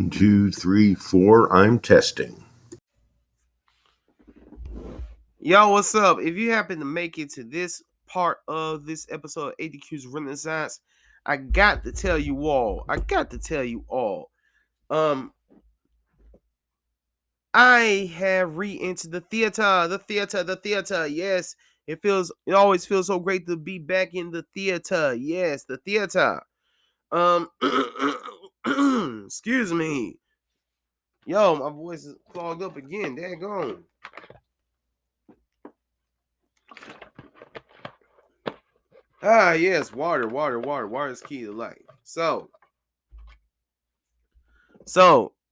1, 2, 3, 4. I'm testing. Yo, what's up? If you happen to make it to this part of this episode of ADQ's Renaissance, I got to tell you all. I have re-entered the theater. Yes, it always feels so great to be back in the theater. Yes, the theater. Excuse me. Yo, my voice is clogged up again. Daggone. Yes, water. Water is key to life. So,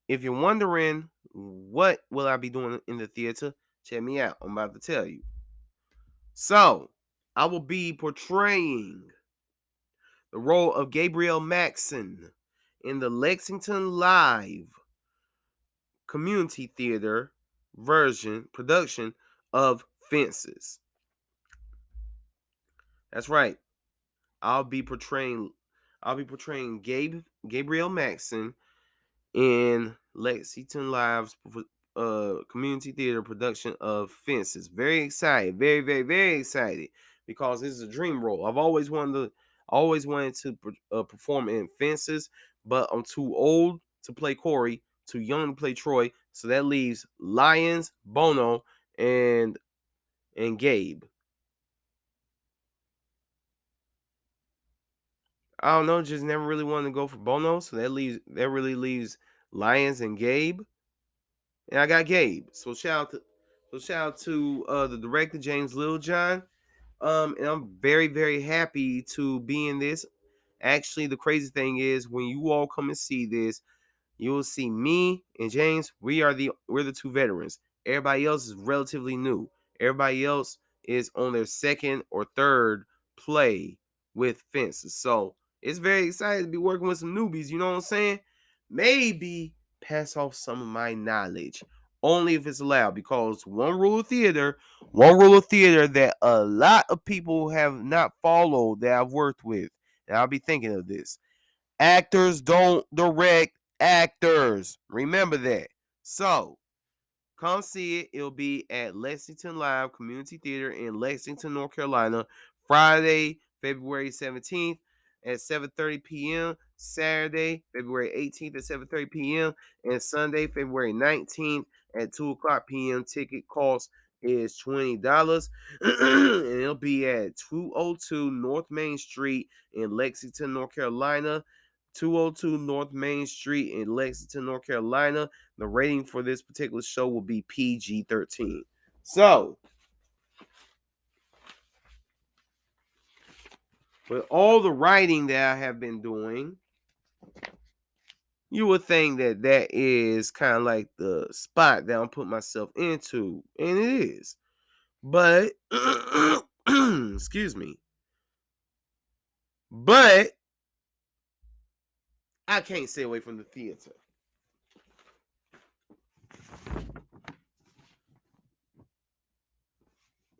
if you're wondering what will I be doing in the theater, check me out. I'm about to tell you. So, I will be portraying the role of Gabriel Maxson in the Lexington Live Community Theater production of Fences. That's right. I'll be portraying Gabriel Maxson in Lexington Live's community theater production of Fences. Very excited, very excited, because this is a dream role. I've always wanted to perform in Fences, but I'm too old to play Corey, too young to play Troy, so that leaves Lions, Bono, and Gabe. I don't know, just never really wanted to go for Bono, so that really leaves Lions and Gabe. And I got Gabe. So shout out to the director James Littlejohn. And I'm very happy to be in this. Actually, the crazy thing is when you all come and see this, you will see me and James. We're the two veterans. Everybody else is relatively new. Everybody else is on their second or third play with Fences. So it's very exciting to be working with some newbies. You know what I'm saying? Maybe pass off some of my knowledge, only if it's allowed, because one rule of theater that a lot of people have not followed that I've worked with, and I'll be thinking of this. Actors don't direct actors. Remember that. So, come see it. It'll be at Lexington Live Community Theater in Lexington, North Carolina, Friday, February 17th at 7:30 p.m., Saturday, February 18th at 7:30 p.m., and Sunday, February 19th at 2 o'clock p.m. Ticket cost is $20. And it'll be at 202 North Main Street in Lexington, North Carolina. 202 North Main Street in Lexington, North Carolina. The rating for this particular show will be PG-13. So, with all the writing that I have been doing, you would think that is kind of like the spot that I'm putting myself into, and it is. But, excuse me. But, I can't stay away from the theater.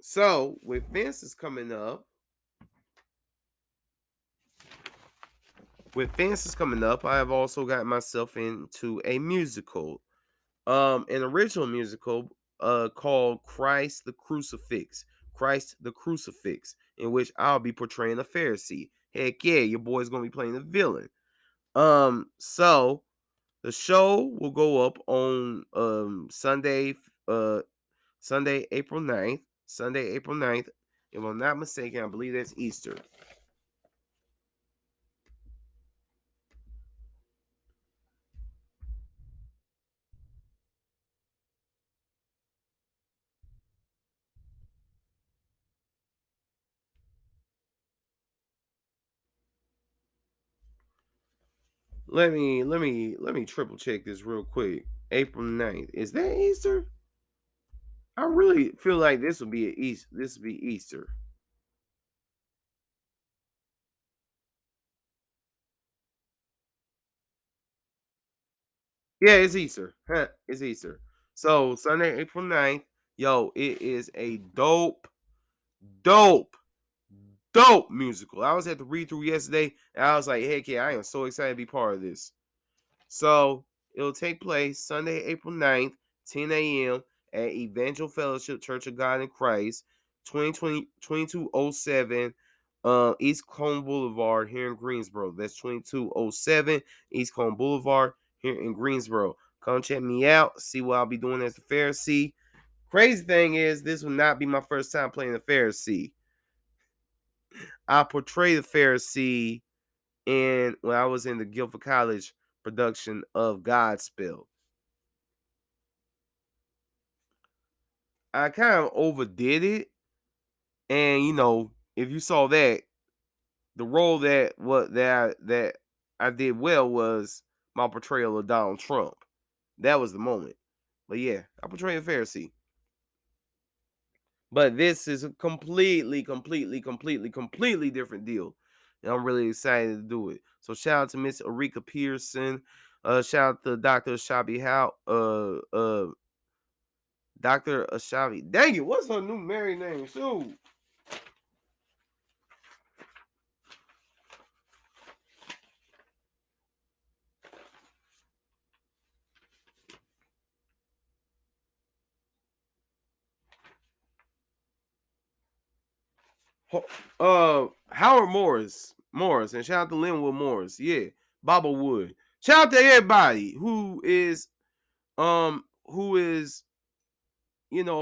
So, with Fences coming up, I have also got myself into a musical, an original musical, called Christ the Crucifix, in which I'll be portraying a Pharisee. Heck yeah, your boy's gonna be playing a villain. So the show will go up on Sunday, April 9th. If I'm not mistaken, I believe that's Easter. Let me triple check this real quick. April 9th. Is that Easter? I really feel like this will be Easter. Yeah, it's Easter. It's Easter. So Sunday, April 9th. Yo, it is a dope musical. I was at the read through yesterday, and I was like, heck yeah, I am so excited to be part of this. So It'll take place Sunday, April 9th, 10 a.m. at Evangel Fellowship Church of God in Christ, 2207 East Cone Boulevard here in Greensboro. That's 2207 East Cone Boulevard here in Greensboro. Come check me out, see what I'll be doing as the Pharisee. Crazy thing is, this will not be my first time playing the Pharisee. I portray the Pharisee when I was in the Guilford College production of Godspell. I kind of overdid it, and if you saw that, the role that I did well was my portrayal of Donald Trump. That was the moment. But yeah, I portray a Pharisee. But this is a completely different deal. And I'm really excited to do it. So shout out to Miss Amerikkka Pearson. Shout out to Dr. Ashabi Dr. Ashabi. Dang it, what's her new married name? Shoot. Howard Morris, and shout out to Linwood Morris. Yeah, Baba Wood. Shout out to everybody who is a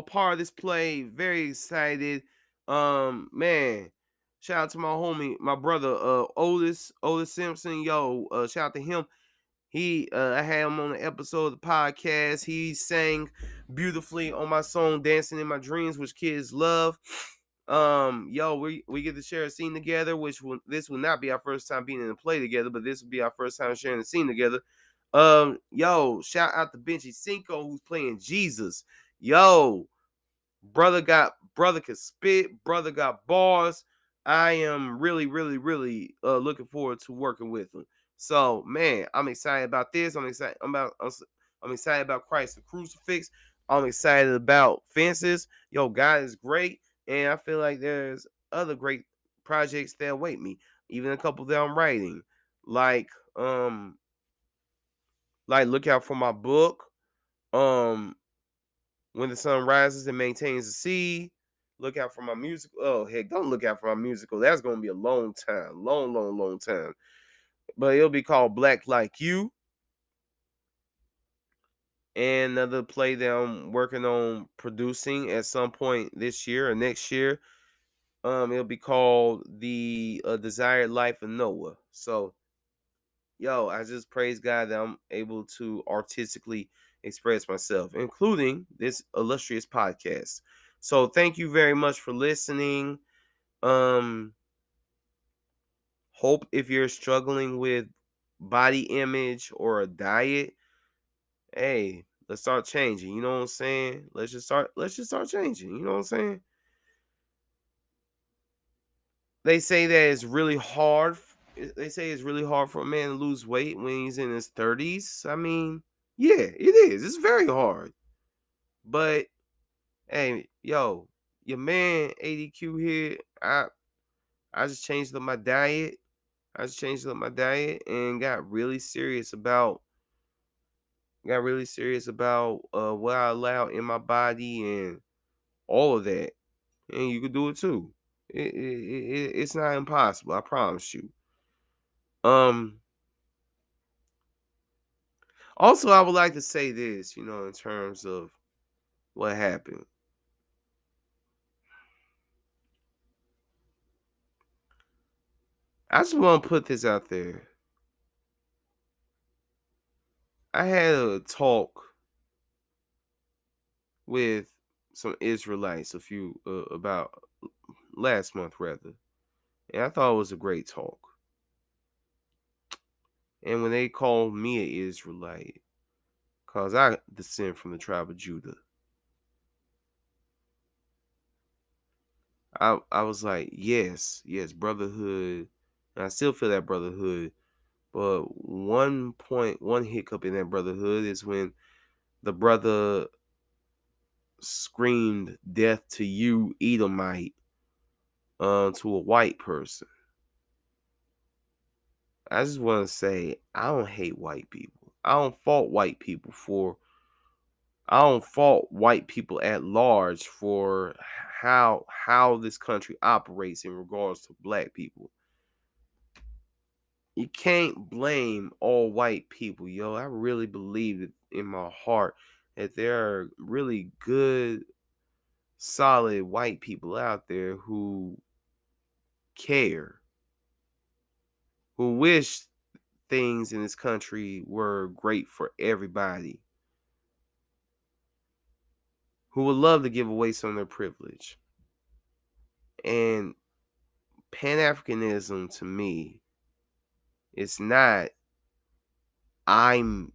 part of this play. Very excited. Man, shout out to my homie, my brother, Otis Simpson. Yo, shout out to him. I had him on the episode of the podcast. He sang beautifully on my song "Dancing in My Dreams," which kids love. We get to share a scene together, this will not be our first time being in a play together, but this will be our first time sharing a scene together. Shout out to Benji Cinco, who's playing Jesus. Brother can spit, brother got bars. I am really looking forward to working with him. So man, I'm excited about this. I'm excited about Christ the Crucifix. I'm excited about Fences. God is great, and I feel like there's other great projects that await me. Even a couple that I'm writing, like look out for my book. When the Sun Rises and Maintains the Sea. Look out for my musical. Oh, heck, don't look out for my musical. That's going to be a long time. Long time. But it'll be called Black Like You. And another play that I'm working on producing at some point this year or next year. It'll be called The Desired Life of Noah. So, I just praise God that I'm able to artistically express myself, including this illustrious podcast. So thank you very much for listening. Hope if you're struggling with body image or a diet, hey, let's start changing. You know what I'm saying? Let's just start changing. You know what I'm saying? They say that it's really hard. They say it's really hard for a man to lose weight when he's in his 30s. I mean, yeah, it is. It's very hard. But hey, your man ADQ here. I just changed up my diet. And got really serious about what I allow in my body and all of that. And you can do it too. It's not impossible. I promise you. Also, I would like to say this, in terms of what happened. I just want to put this out there. I had a talk with some Israelites about last month rather, and I thought it was a great talk. And when they called me an Israelite, cause I descend from the tribe of Judah, I was like, yes, brotherhood, and I still feel that brotherhood. But one hiccup in that brotherhood is when the brother screamed death to you, Edomite, to a white person. I just want to say, I don't hate white people. I don't fault white people at large for how this country operates in regards to black people. You can't blame all white people, yo. I really believe it in my heart that there are really good, solid white people out there who care, who wish things in this country were great for everybody, who would love to give away some of their privilege. And Pan-Africanism to me, it's not I'm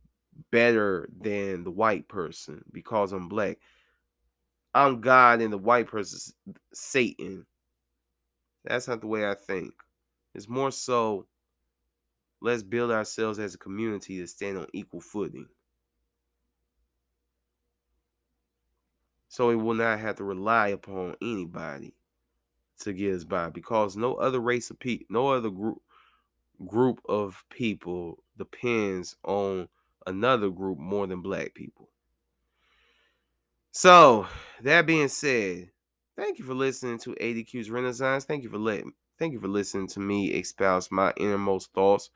better than the white person because I'm black. I'm God and the white person's Satan. That's not the way I think. It's more so, let's build ourselves as a community to stand on equal footing, so we will not have to rely upon anybody to get us by, because no other race of people, no other group of people depends on another group more than black people. So that being said, thank you for listening to ADQ's Renaissance. Thank you for listening to me espouse my innermost thoughts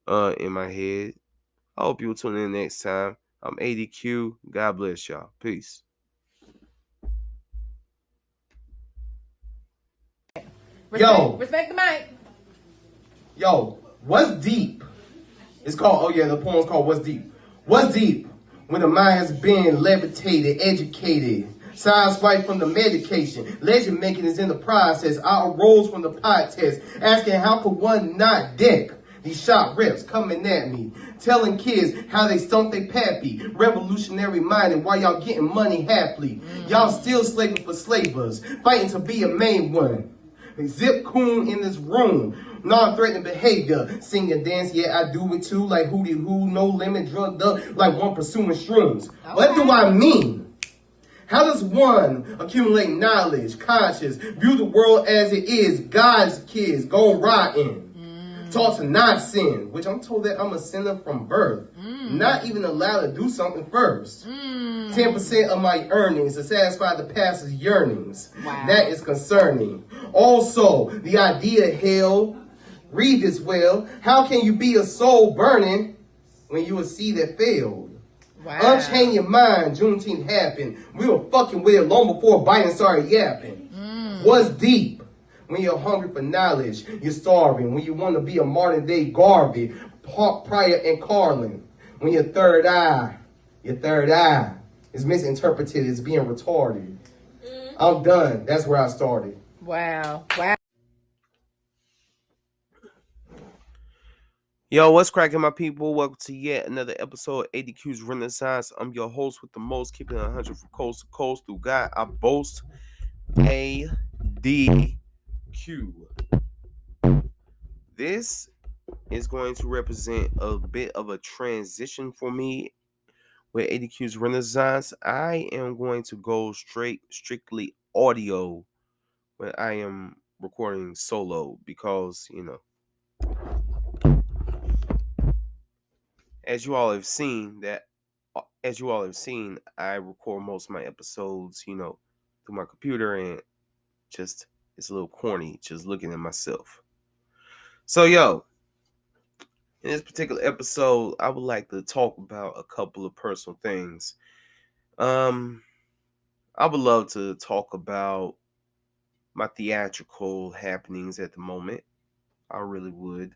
in my head. I hope you'll tune in next time. I'm ADQ. God bless y'all. Peace. Respect the mic. Yo, what's deep? It's called, the poem's called What's Deep. What's deep? When the mind has been levitated, educated, sideswiped from the medication, legend making is in the process. I arose from the pot test, asking how could one not deck these shop reps coming at me, telling kids how they stunk they pappy, revolutionary minded while y'all getting money happily. Y'all still slaving for slavers, fighting to be a main one. Zip coon in this room, non-threatening behavior, sing and dance, yeah I do it too, like hootie hoo, no limit, drugged up, like one pursuing shrooms. Okay. What do I mean? How does one accumulate knowledge, conscious, view the world as it is, God's kids, go rotten? Taught to not sin, which I'm told that I'm a sinner from birth. Not even allowed to do something first. 10% of my earnings to satisfy the pastor's yearnings. Wow. That is concerning. Also, the idea, hell, read this well. How can you be a soul burning when you a seed that failed? Wow. Unchain your mind, Juneteenth happened. We were fucking with it long before Biden started yapping. What's deep? When you're hungry for knowledge, you're starving. When you want to be a modern day Garvey, Pryor and Carlin. When your third eye is misinterpreted as being retarded. I'm done. That's where I started. Wow. Yo, what's cracking, my people? Welcome to yet another episode of ADQ's Renaissance. I'm your host with the most, keeping it 100 from coast to coast. Through God, I boast. ADQ. This is going to represent a bit of a transition for me with ADQ's Renaissance. I am going to go strictly audio when I am recording solo, because, as you all have seen, I record most of my episodes, through my computer, and just it's a little corny just looking at myself. So, in this particular episode, I would like to talk about a couple of personal things. I would love to talk about my theatrical happenings at the moment. I really would.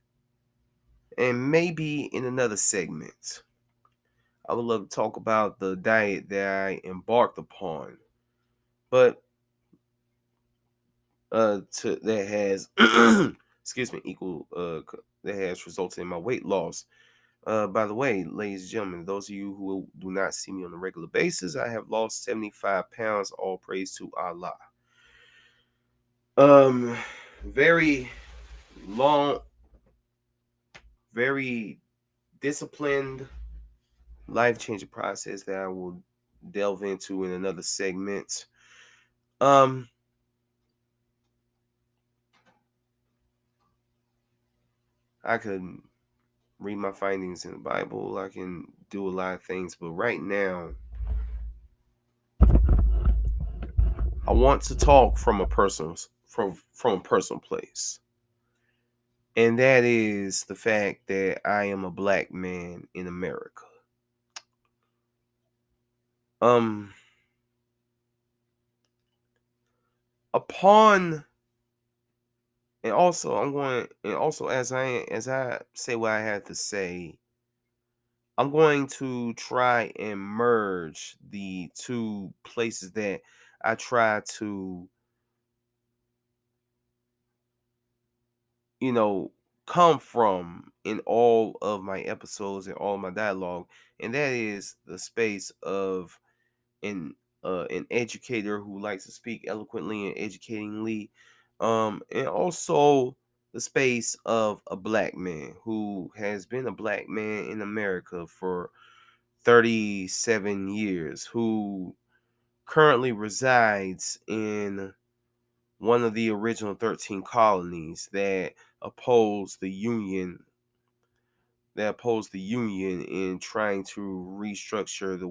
And maybe in another segment, I would love to talk about the diet that I embarked upon, but that has that has resulted in my weight loss. By the way, ladies and gentlemen, those of you who do not see me on a regular basis, I have lost 75 pounds. All praise to Allah. Very long, very disciplined, life-changing process that I will delve into in another segment. I could read my findings in the Bible. I can do a lot of things, but right now, I want to talk from a personal place, and that is the fact that I am a black man in America. Upon and also I'm going and also as I say what I have to say, I'm going to try and merge the two places that I try to, come from in all of my episodes and all of my dialogue, and that is the space of an an educator who likes to speak eloquently and educatingly, and also the space of a black man who has been a black man in America for 37 years, who currently resides in one of the original 13 colonies that opposed the Union in trying to restructure the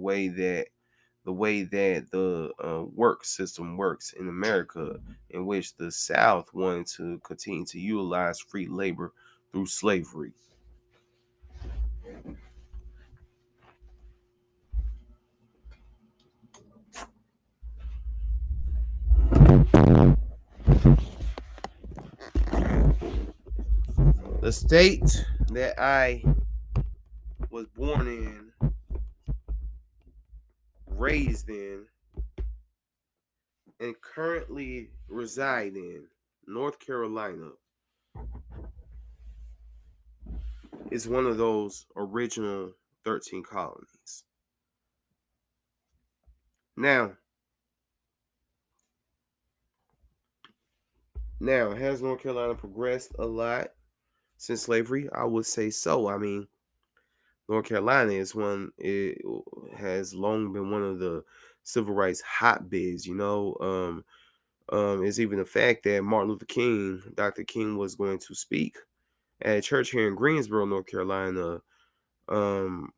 work system works in America, in which the South wanted to continue to utilize free labor through slavery. The state that I was born in, raised in, and currently reside in, North Carolina, is one of those original 13 colonies. Now, has North Carolina progressed a lot since slavery? I would say so. I mean, North Carolina it has long been one of the civil rights hotbeds, it's even the fact that Dr. King was going to speak at a church here in Greensboro, North Carolina, um,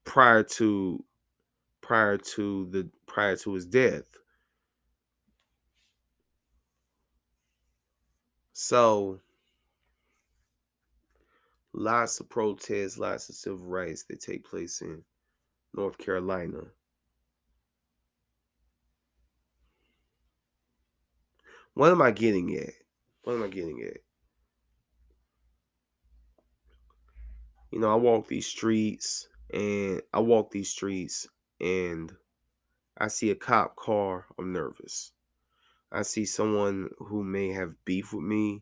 prior to his death. So lots of protests, lots of civil rights that take place in North Carolina. What am I getting at? I walk these streets and I see a cop car, I'm nervous. I see someone who may have beef with me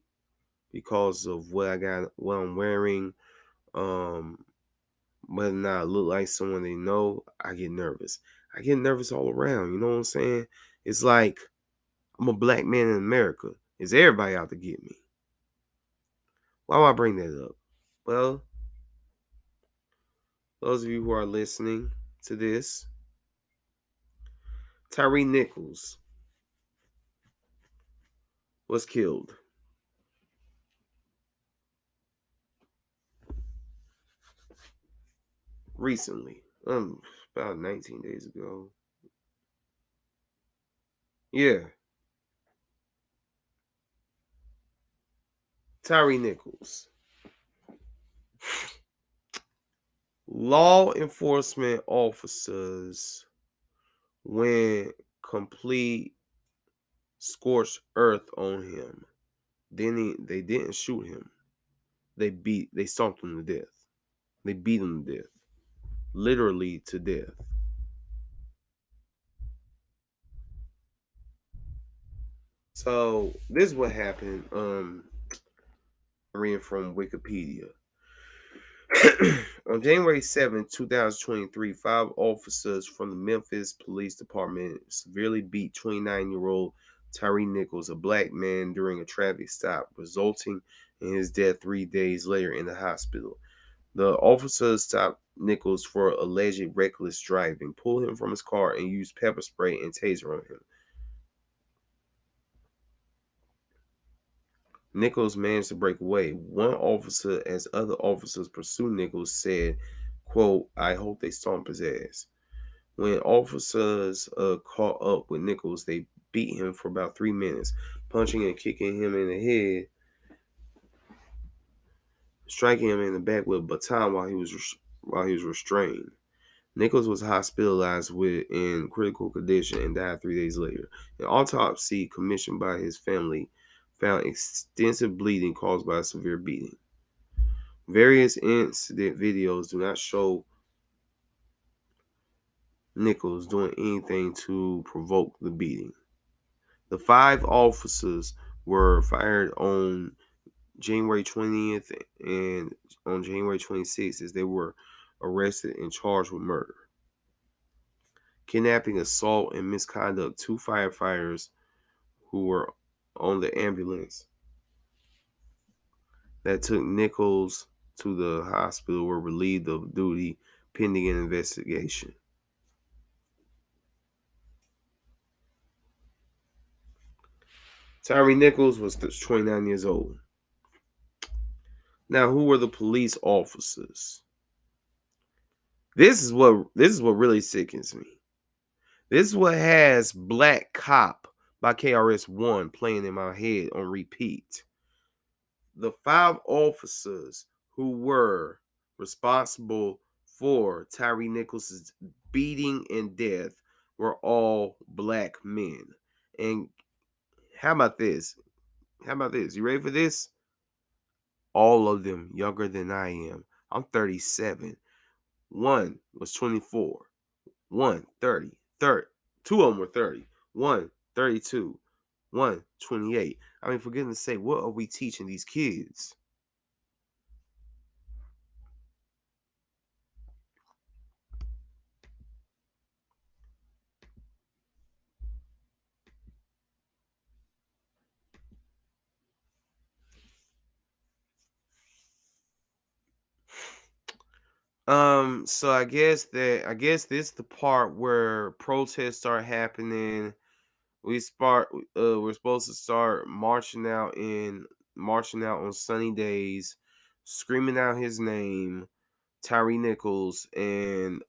because of what I'm wearing, whether or not I look like someone they know, I get nervous. I get nervous all around, you know what I'm saying? It's like I'm a black man in America. Is everybody out to get me? Why do I bring that up? Well, those of you who are listening to this, Tyre Nichols was killed recently, about 19 days ago. Yeah. Tyre Nichols. Law enforcement officers went complete scorched earth on him. They didn't shoot him. They stomped him to death. They beat him to death. Literally to death. So this is what happened. I'm reading from Wikipedia. On January 7, 2023, 5 officers from the Memphis Police Department severely beat 29-year-old Tyre Nichols, a black man, during a traffic stop, resulting in his death 3 days later in the hospital. The officers stopped Nichols for alleged reckless driving, pulled him from his car, and used pepper spray and taser on him. Nichols managed to break away. One officer, as other officers pursued Nichols, said, quote, "I hope they stomp his ass." When officers caught up with Nichols, they beat him for about 3 minutes, punching and kicking him in the head, striking him in the back with a baton while he was restrained. Nichols was hospitalized in critical condition and died 3 days later. An autopsy commissioned by his family found extensive bleeding caused by a severe beating. Various incident videos do not show Nichols doing anything to provoke the beating. The 5 officers were fired on January 20th and on January 26th as they were arrested and charged with murder, kidnapping, assault, and misconduct. 2 firefighters who were on the ambulance that took Nichols to the hospital were relieved of duty pending an investigation. Tyre Nichols was 29 years old. Now, who were the police officers? This is what really sickens me. This is what has Black Cop by KRS-One playing in my head on repeat. The 5 officers who were responsible for Tyre Nichols' beating and death were all black men. And how about this? You ready for this? All of them younger than I am. I'm 37. One was 24. One 30. 2 of them were 30. One 32. One 28. I mean, for goodness sake, what are we teaching these kids? So I guess this is the part where protests start happening. We're supposed to start marching out on sunny days, screaming out his name, Tyre Nichols, and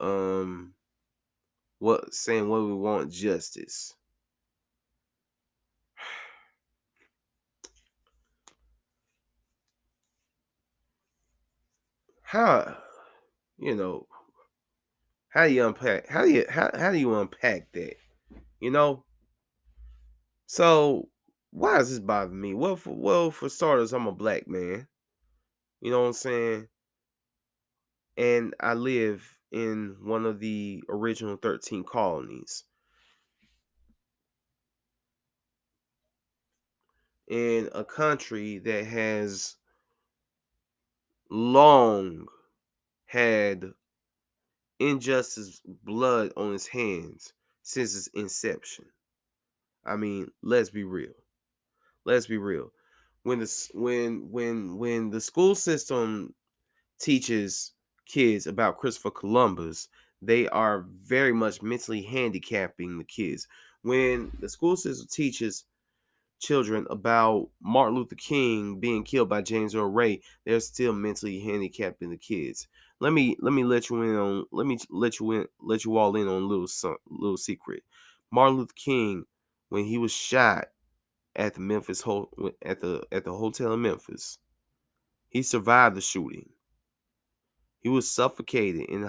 saying what we want, justice. How how do you unpack how do you unpack that? So why does this bother me? For starters, I'm a black man. You know what I'm saying? And I live in one of the original 13 colonies. In a country that has long had injustice blood on its hands since its inception. I mean, let's be real. When the school system teaches kids about Christopher Columbus, they are very much mentally handicapping the kids. When the school system teaches children about Martin Luther King being killed by James Earl Ray, they're still mentally handicapping the kids. Let me let you all in on a little secret. Martin Luther King, when he was shot at the hotel in Memphis, he survived the shooting. He was suffocated in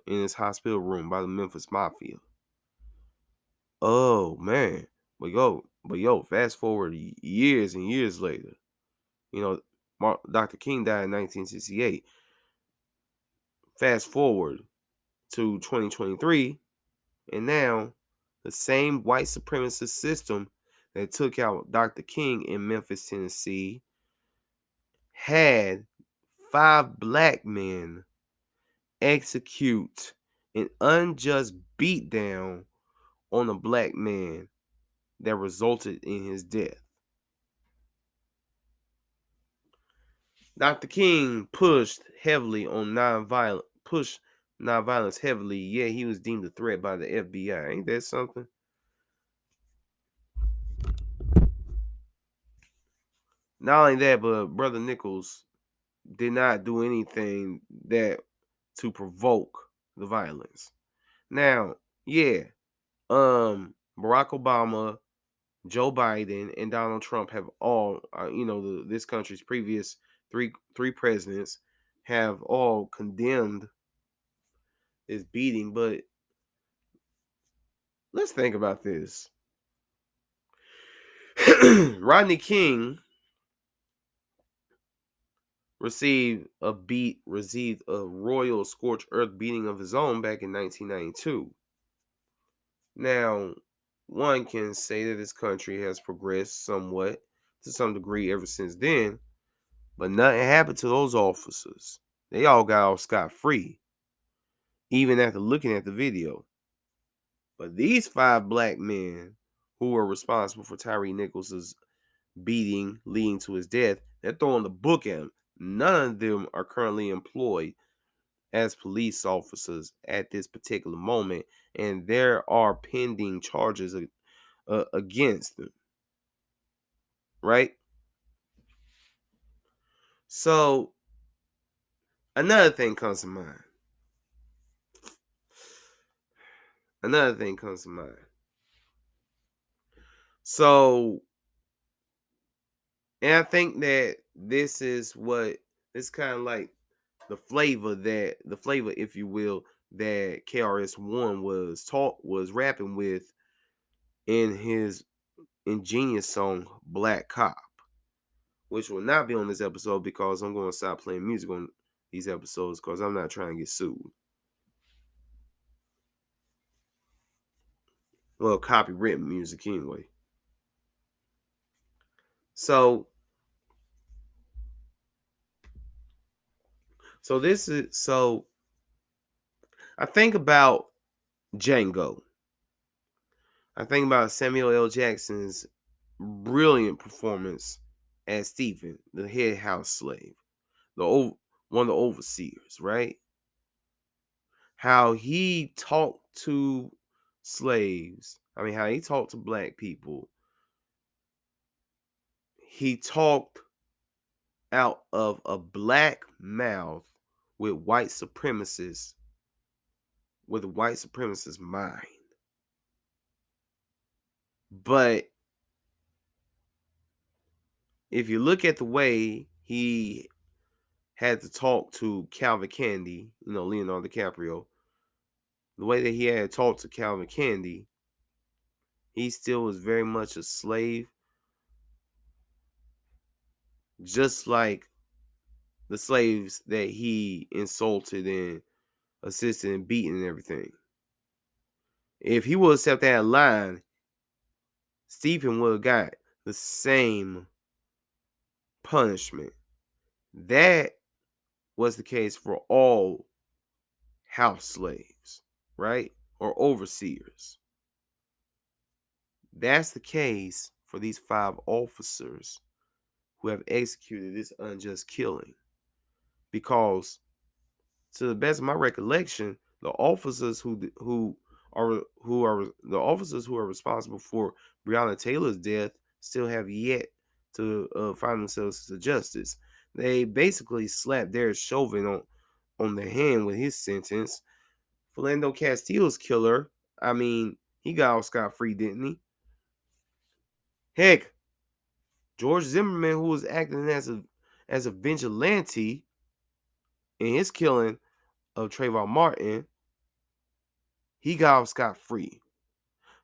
his hospital room by the Memphis Mafia. Oh man. But fast forward years and years later. Dr. King died in 1968. Fast forward to 2023, and now the same white supremacist system that took out Dr. King in Memphis, Tennessee, had 5 black men execute an unjust beatdown on a black man that resulted in his death. Dr. King pushed nonviolence heavily, yet he was deemed a threat by the FBI. Ain't that something? Not only that, but Brother Nichols did not do anything that to provoke the violence. Now, yeah, Barack Obama, Joe Biden, and Donald Trump have all, this country's previous three presidents have all condemned this beating. But let's think about this. Rodney King received a royal scorched earth beating of his own back in 1992. Now, one can say that this country has progressed somewhat to some degree ever since then, but nothing happened to those officers. They all got off scot-free, even after looking at the video. But these 5 black men who were responsible for Tyre Nichols' beating leading to his death, they're throwing the book at him. None of them are currently employed as police officers at this particular moment, and there are pending charges against them, right? So another thing comes to mind. So, and I think that this kind of like the flavor, if you will, that KRS-One was rapping with in his ingenious song Black Cop, which will not be on this episode because I'm going to stop playing music on these episodes because I'm not trying to get sued. Well, copywritten music anyway. So I think about Django. I think about Samuel L. Jackson's brilliant performance as Stephen, the head house slave, one of the overseers, right? How he talked to slaves. I mean, how he talked to black people. He talked out of a black mouth with white supremacists, with a white supremacist mind. But if you look at the way he had to talk to Calvin Candy, Leonardo DiCaprio, the way that he had to talk to Calvin Candy, he still was very much a slave, just like the slaves that he insulted and assisted in beating and everything. If he would have stepped that line, Stephen would have got the same punishment. That was the case for all house slaves, right? Or overseers. That's the case for these 5 officers who have executed this unjust killing. Because to the best of my recollection, the officers who are responsible for Breonna Taylor's death still have yet to find themselves to justice. They basically slapped Derek Chauvin on the hand with his sentence. Philando Castile's killer, I mean, he got off scot-free, didn't he? Heck, George Zimmerman, who was acting as a vigilante in his killing of Trayvon Martin, he got off scot-free.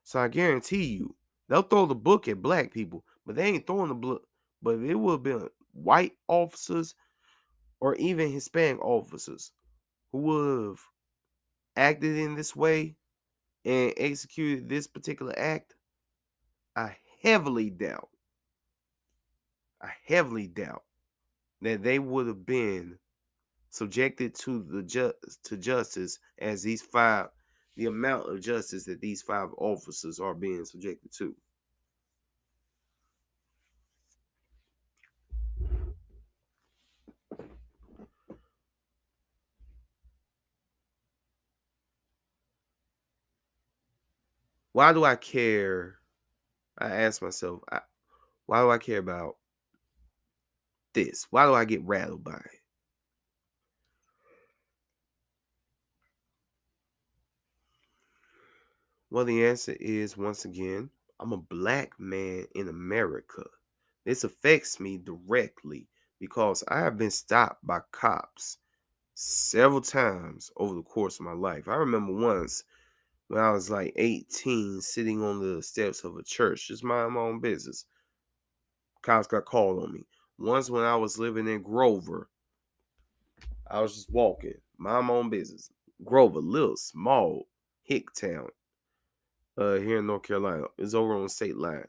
So I guarantee you, they'll throw the book at black people, but they ain't throwing the book. But it will be white officers or even Hispanic officers who would have acted in this way and executed this particular act. I heavily doubt that they would have been subjected to justice as the amount of justice that these 5 officers are being subjected to. Why do I care? I ask myself, why do I care about this? Why do I get rattled by it? Well, the answer is, once again, I'm a black man in America. This affects me directly because I have been stopped by cops several times over the course of my life. I remember once when I was like 18, sitting on the steps of a church, just minding my own business. Cops got called on me. Once when I was living in Grover, I was just walking, mind my own business. Grover, little small hick town here in North Carolina. It's over on the state line.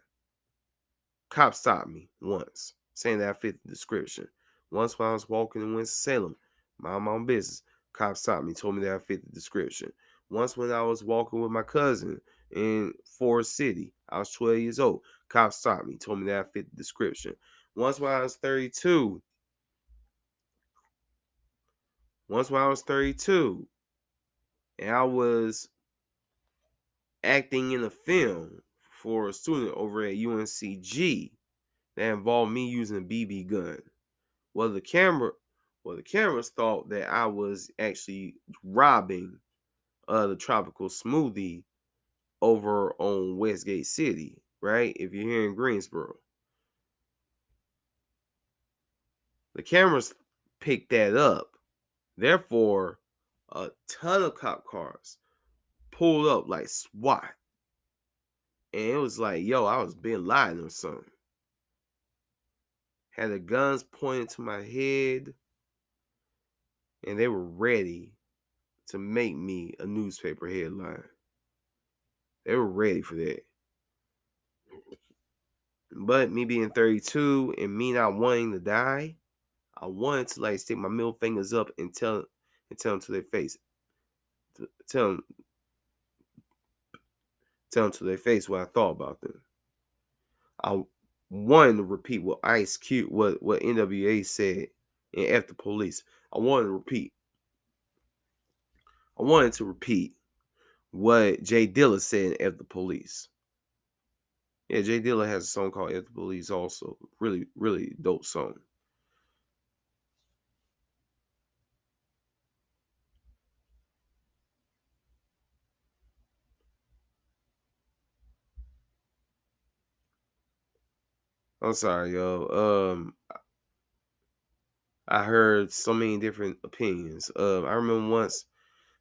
Cops stopped me once, saying that I fit the description. Once when I was walking in Winston-Salem, mind my own business. Cops stopped me, told me that I fit the description. Once when I was walking with my cousin in Forest City, I was 12 years old. Cops stopped me, told me that I fit the description. Once when I was 32, and I was acting in a film for a student over at UNCG that involved me using a BB gun. Well, the cameras thought that I was actually robbing the tropical smoothie over on Westgate City, right? If you're here in Greensboro. The cameras picked that up. Therefore, a ton of cop cars pulled up like SWAT. And it was like, yo, I was Bin Laden or something. Had the guns pointed to my head, and they were ready to make me a newspaper headline. They were ready for that. But me being 32 and me not wanting to die, I wanted to like stick my middle fingers up and tell them to their face. Tell them to their face what I thought about them. I wanted to repeat what Ice Cube, what NWA said in F the Police. I wanted to repeat what Jay Dilla said in F the Police. Yeah, Jay Dilla has a song called F the Police also. Really, really dope song. I'm sorry, yo. I heard so many different opinions. I remember once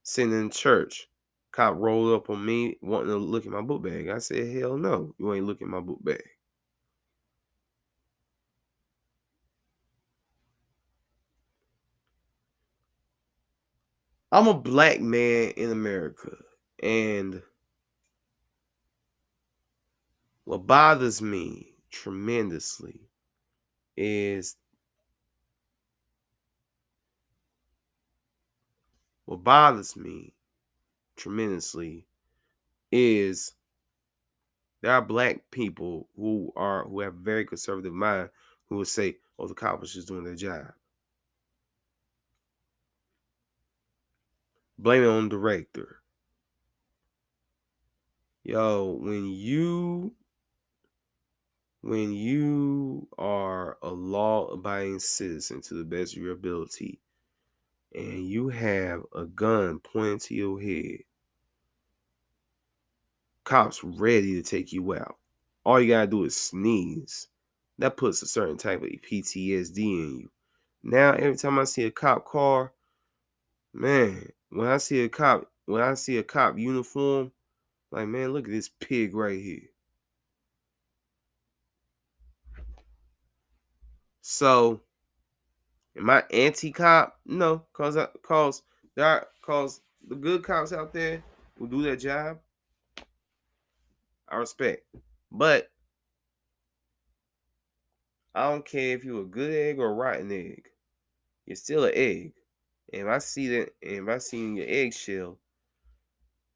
sitting in church, cop rolled up on me wanting to look at my book bag. I said, hell no, you ain't looking at my book bag. I'm a black man in America, and what bothers me tremendously is there are black people who have very conservative mind who will say, oh, the cops are just doing their job. Blame it on the director. Yo, when you are a law-abiding citizen to the best of your ability, and you have a gun pointed to your head, cops ready to take you out. All you gotta do is sneeze. That puts a certain type of PTSD in you. Now, every time I see a cop car, man, when I see a cop uniform, like, man, look at this pig right here. So, am I anti-cop? No, cause the good cops out there who do their job, I respect. But I don't care if you're a good egg or a rotten egg. You're still an egg. And if I see your eggshell,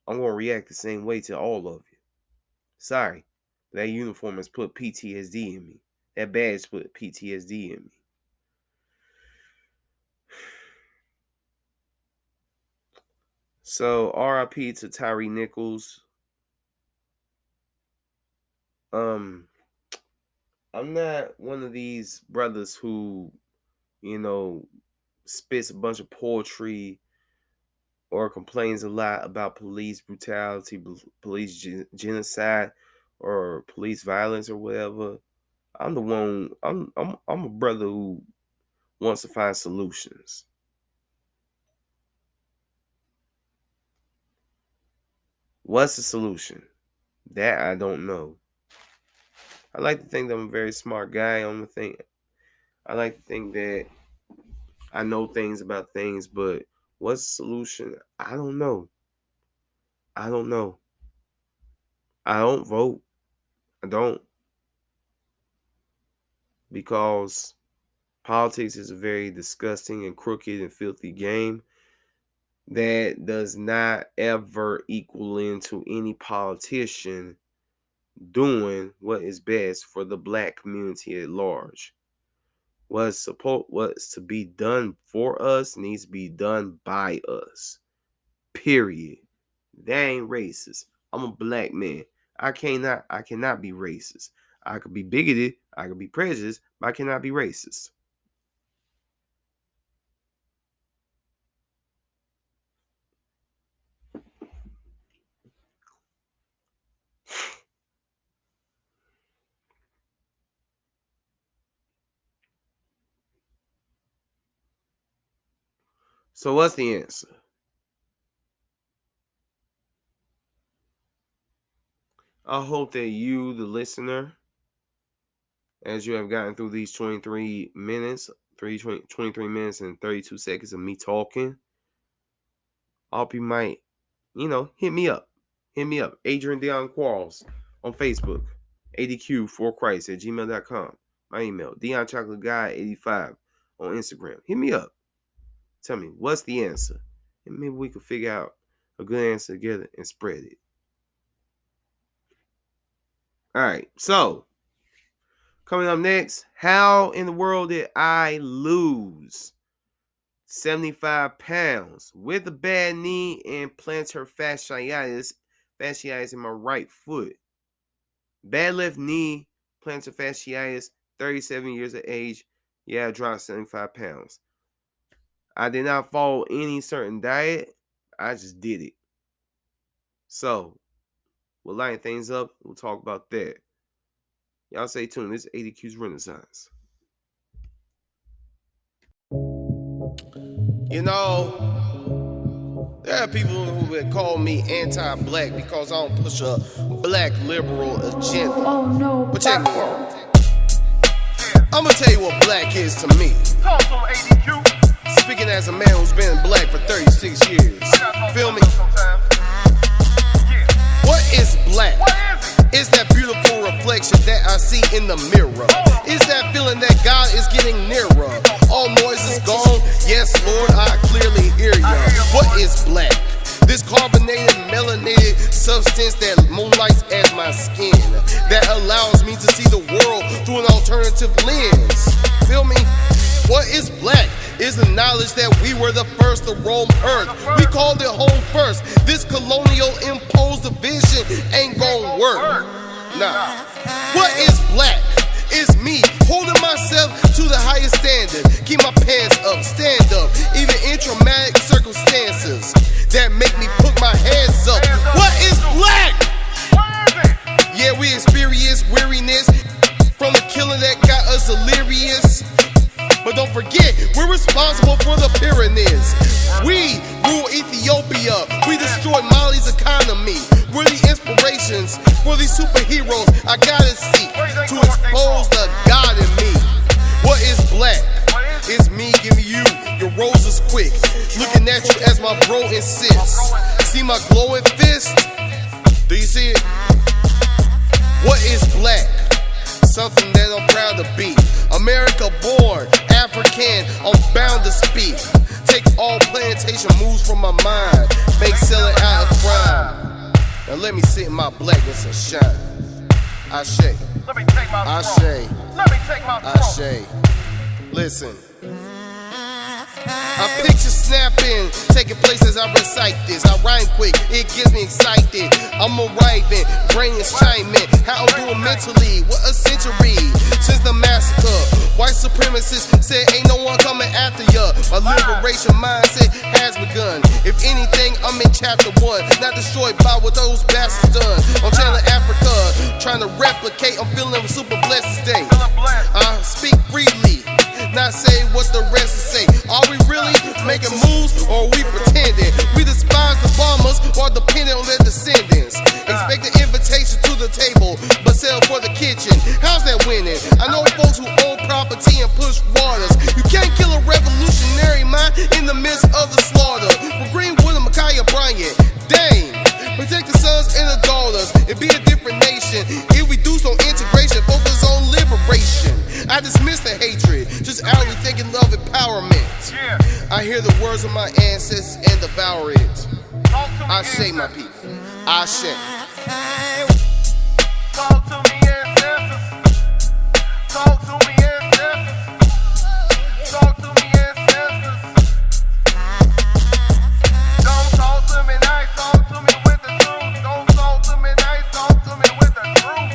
I'm gonna react the same way to all of you. Sorry, that uniform has put PTSD in me. That badge put PTSD in me. So RIP to Tyre Nichols. I'm not one of these brothers who, spits a bunch of poetry or complains a lot about police brutality, police genocide, or police violence or whatever. I'm the one. I'm a brother who wants to find solutions. What's the solution? That I don't know. I like to think that I'm a very smart guy. I like to think that I know things about things, but what's the solution? I don't know. I don't know. I don't vote. I don't. Because politics is a very disgusting and crooked and filthy game that does not ever equal into any politician doing what is best for the black community at large. What's to be done for us needs to be done by us. Period. That ain't racist. I'm a black man. I cannot be racist. I could be bigoted, I could be prejudiced, but I cannot be racist. So what's the answer? I hope that you, the listener, as you have gotten through these 23 minutes and 32 seconds of me talking, I hope you might, hit me up. Hit me up. Adrian Dion Quarles on Facebook. ADQ4Christ@gmail.com. My email, DionChocolateGuy85 on Instagram. Hit me up. Tell me, what's the answer? And maybe we could figure out a good answer together and spread it. All right, so coming up next, how in the world did I lose 75 pounds with a bad knee and plantar fasciitis in my right foot? Bad left knee, plantar fasciitis, 37 years of age. Yeah, I dropped 75 pounds. I did not follow any certain diet. I just did it. So, we'll line things up. We'll talk about that. Y'all stay tuned. This is ADQ's Renaissance. There are people who would call me anti-black because I don't push a black liberal agenda. Oh no. But check me out. I'm gonna tell you what black is to me. Talk to ADQ. Speaking as a man who's been black for 36 years. Feel me? What is black? What is it? It's that beautiful reflection that I see in the mirror. It's that feeling that God is getting nearer. All noise is gone. Yes, Lord, I clearly hear you. What is black? This carbonated, melanated substance that moonlights as my skin, that allows me to see the world through an alternative lens. Feel me? What is black? Is the knowledge that we were the first to roam earth. We called it home first. This colonial imposed division ain't gon' work. Nah. What is black? It's me holding myself to the highest standard. Keep my pants up, stand up, even in traumatic circumstances that make me put my hands up. What is black? Yeah, we experience weariness from the killing that got us delirious. But don't forget, we're responsible for the pyramids. We rule Ethiopia. We destroyed Mali's economy. We're the inspirations for these superheroes I gotta see to expose the God in me. What is black? It's me giving you your roses quick. Looking at you as my bro insists. See my glowing fist? Do you see it? What is black? Something that I'm proud to be. America born, African, I'm bound to speak. Take all plantation moves from my mind. Make selling out of crime. Now let me sit in my blackness and shine. Ashe. Let me take my Ashe. Let me take my Ashe. Listen. I picture snapping, taking place as I recite this. I rhyme quick, it gets me excited. I'm arriving, brain is chiming. How I'm doing mentally, what a century. verses said ain't no one coming after ya. My liberation mindset has begun. If anything, I'm in chapter 1, not destroyed by what those bastards done. On Channel Africa, trying to replicate, I'm feeling super blessed today. I speak freely, not say what the rest say. Are we really making moves or are we pretending? We despise the bombers while depending on their descendants. Expect an invitation to the table, but sell for the kitchen. How's that winning? I know folks who own property and push waters. You can't kill a revolutionary mind in the midst of the slaughter. From Greenwood and Micaiah Bryant, dang. Protect the sons and the daughters and be a different nation. If we do so integration, focus on liberation. I dismiss the hatred, just outwardly thinking of empowerment. I hear the words of my ancestors and devour it. I shake my people. I shake. Talk to me, ancestors. Talk to me, ancestors. Talk to me, ancestors. Don't talk to me nice, talk to me with the truth. Don't talk to me nice, talk to me with the truth.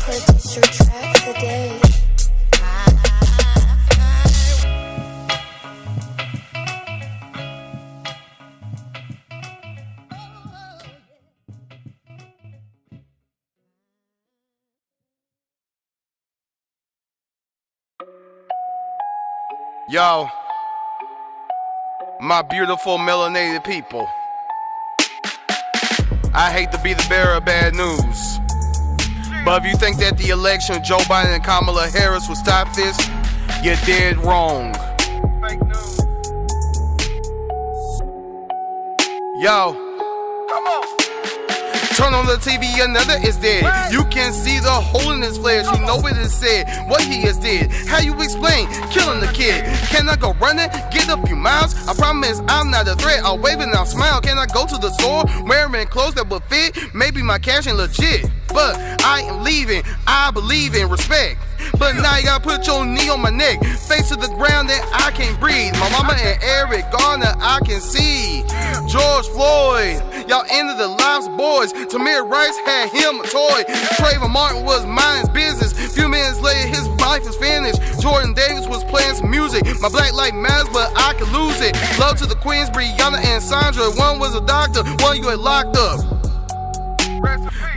Purchase your track today. Yo, my beautiful melanated people, I hate to be the bearer of bad news, but if you think that the election of Joe Biden and Kamala Harris will stop this, you're dead wrong. Fake news. Yo, Come on. turn on the TV, another is dead. You can see the hole in his flesh. You know what it said, what he has did. How you explain killing the kid? Can I go running, get a few miles? I promise I'm not a threat. I'll wave and I'll smile. Can I go to the store, wearing clothes that would fit? Maybe my cash ain't legit, but I am leaving. I believe in respect. But now you gotta put your knee on my neck, face to the ground that I can't breathe. My mama and Eric Garner, I can see. George Floyd, y'all ended the lives of boys. Tamir Rice had him a toy. Trayvon Martin was minding his business. Few minutes later, his life is finished. Jordan Davis was playing some music. My black life matters, but I could lose it. Love to the queens, Brianna and Sandra. One was a doctor, one you had locked up.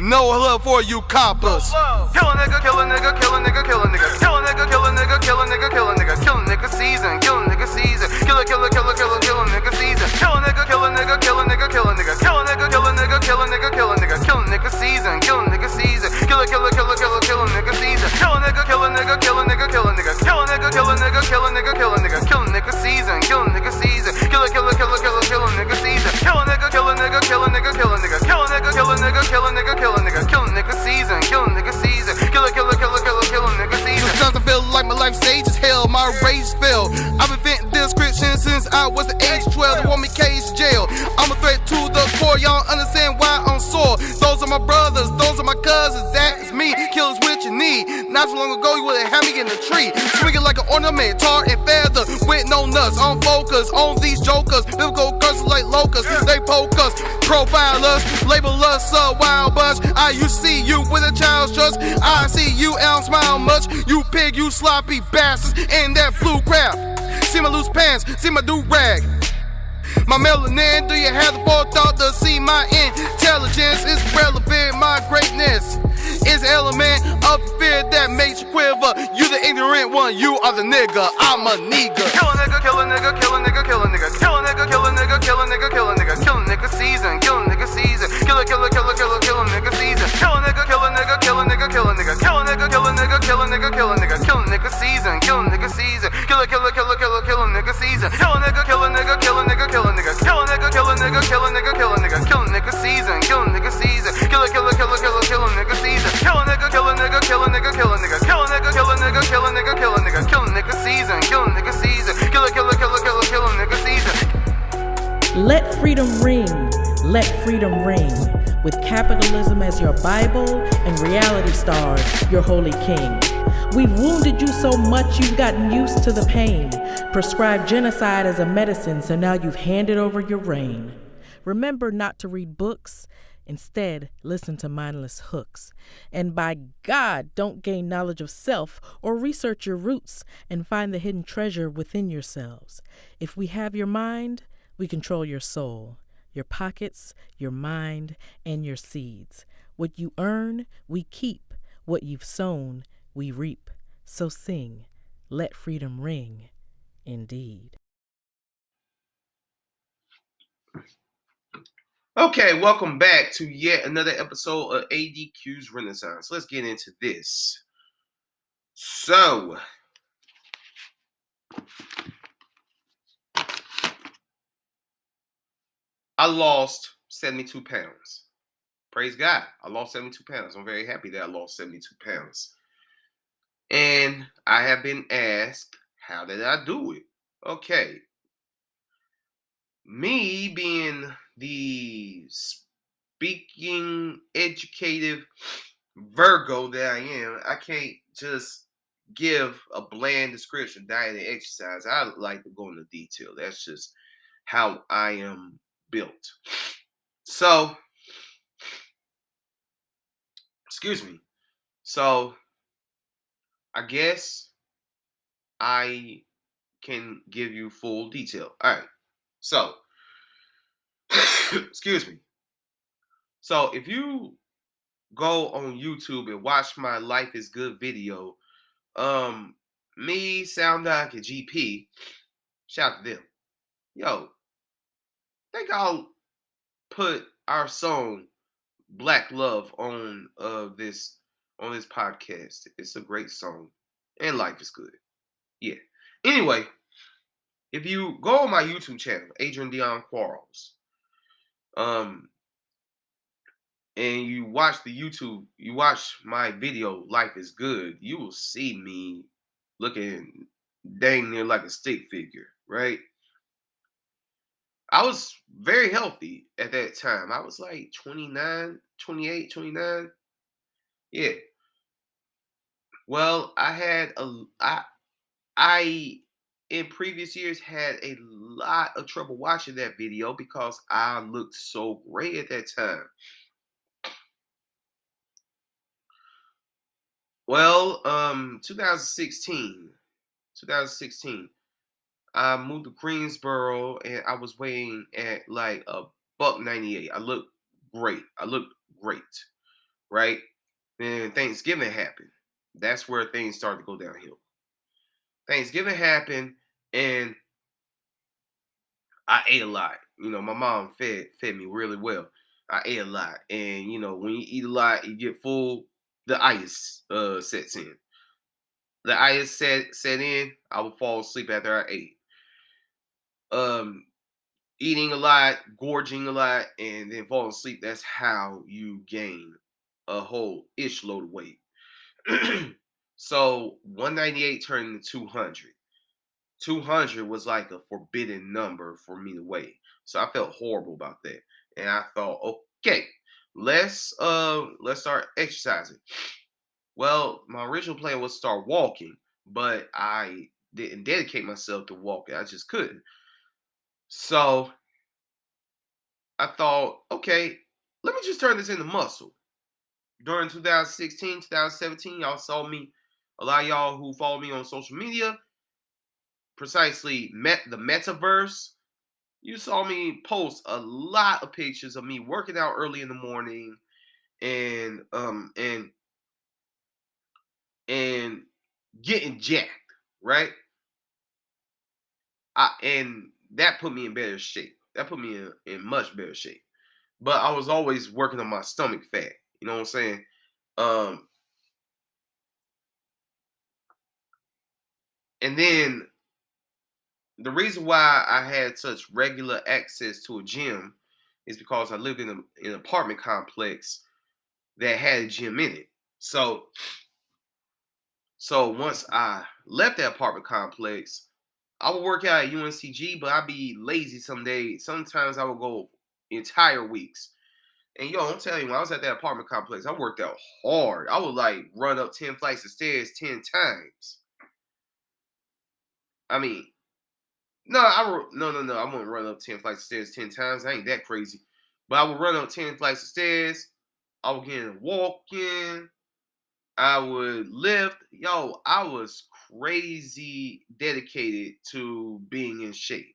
No love for you coppers. Kill a nigga, kill a nigga, kill a nigga, kill a nigga, kill a nigga, kill a nigga, kill a nigga, kill a nigga, kill a nigga season, kill a nigga season, kill a killer, kill a killer, kill a nigga season, kill a nigga, kill a nigga, kill a nigga, kill a nigga, kill a nigga, kill a nigga, kill a nigga, kill a nigga, kill a nigga season, kill a nigga season, kill a killer, kill a killer, kill a nigga season, kill a nigga, kill a nigga, kill a nigga, kill a nigga, kill a nigga, kill a nigga, kill a nigga, kill a nigga, kill a nigga season, kill a nigga season, kill a killer, kill a killer, kill a nigga season, kill a nigga, kill a nigga, kill a nigga, kill a nigga, kill a nigga, kill a nigga, kill a nigga, kill a nigga, kill a nigga season, kill a nigga season, kill a killer, kill a killer, kill a nigga season. Sometimes I feel like my life stage is hell, my rage fell. I've been venting description since I was the age 12. They want me caged jail. I'm a threat to the core. Y'all don't understand why I'm sore. Those are my brothers, those are my cousins. That is me. Killers with your knee. Not so long ago, you would've had me in a tree, swinging like an ornament, tar and feather, with no nuts. On focus on these jokers. Biblical curses like locusts. They poke us, profile us, label us a wild bunch. I you see you with a child's trust. I see you and I don't smile much. You pig, you sloppy bastards in that blue crap. See my loose pants, see my do-rag. My melanin, do you have the forethought to see my intelligence is relevant? My greatness is an element of fear that makes you quiver. You the ignorant one, you are the nigga. I'm a nigga. Kill a nigga, kill a nigga, kill a nigga, kill a nigga, kill a nigga, kill a nigga, kill a nigga, kill a nigga, kill a nigga season, kill a nigga season, kill a killer, kill a killer, kill a nigga season, kill a nigga, kill a nigga, kill a nigga, kill a nigga, kill a nigga, kill a nigga, kill a nigga, kill a nigga, kill a nigga season, kill a nigga season, kill a killer, kill a killer, kill a nigga season, kill a nigga, kill a nigga, kill a nigga, kill a nigga, kill a nigga, kill a nigga, kill a nigga, kill a nigga, kill a nigga season, kill a nigga season, kill a killer, kill a killer, kill a nigga season, kill a nigga, kill a nigga, kill a nigga, kill a nigga, kill a nigga, kill a nigga, kill a nigga, kill a nigga, kill a nigga season, kill a nigga season, kill a killer, kill a killer, kill a nigga season. Let freedom ring. Let freedom ring. With capitalism as your Bible and reality stars, your holy king. We've wounded you so much you've gotten used to the pain. Prescribed genocide as a medicine, so now you've handed over your reign. Remember not to read books, Instead, listen to mindless hooks. And by God, don't gain knowledge of self or research your roots and find the hidden treasure within yourselves. If we have your mind, we control your soul, your pockets, your mind, and your seeds. What you earn, we keep. What you've sown, we reap. So sing, let freedom ring, indeed. Okay, welcome back to yet another episode of ADQ's Renaissance. Let's get into this. So, I lost 72 pounds. Praise God, I lost 72 pounds. I'm very happy that I lost 72 pounds. And I have been asked, how did I do it? Okay. Me being the speaking, educative Virgo that I am, I can't just give a bland description, diet and exercise. I like to go into detail. That's just how I am built. So, excuse me. So, I guess I can give you full detail. All right. So, excuse me. So, if you go on YouTube and watch my Life is Good video, me, Sound Doc, and GP, shout out to them. Yo, think I'll put our song Black Love on this podcast. It's a great song. And Life is Good. Yeah. Anyway, if you go on my YouTube channel, Adrian Dion Quarles, and you watch my video, Life is Good, you will see me looking dang near like a stick figure, right? I was very healthy at that time. I was like 29, 28, 29. Yeah. Well, I in previous years had a lot of trouble watching that video because I looked so great at that time. Well, 2016, I moved to Greensboro and I was weighing at like a $198. I looked great, right? Then Thanksgiving happened. That's where things started to go downhill. Thanksgiving happened and I ate a lot. You know, my mom fed me really well. I ate a lot. And you know, when you eat a lot, you get full, the itis sets in. The itis set in, I would fall asleep after I ate. Eating a lot, gorging a lot, and then falling asleep, that's how you gain a whole ish load of weight. So 198 turned into 200. 200 was like a forbidden number for me to weigh. So I felt horrible about that. And I thought, okay, let's start exercising. Well, my original plan was to start walking, but I didn't dedicate myself to walking. I just couldn't. So I thought, okay, let me just turn this into muscle. During 2016, 2017, y'all saw me, a lot of y'all who follow me on social media, precisely the metaverse, you saw me post a lot of pictures of me working out early in the morning and getting jacked, right? And that put me in better shape. That put me in much better shape. But I was always working on my stomach fat. You know what I'm saying? And then the reason why I had such regular access to a gym is because I lived in an apartment complex that had a gym in it. So once I left that apartment complex, I would work out at UNCG, but I'd be lazy some days. Sometimes I would go entire weeks. And yo, I'm telling you, when I was at that apartment complex, I worked out hard. I would like run up 10 flights of stairs 10 times. I mean, no, I wouldn't run up 10 flights of stairs 10 times. I ain't that crazy. But I would run up 10 flights of stairs. I would get in a walk-in. I would lift. Yo, I was crazy dedicated to being in shape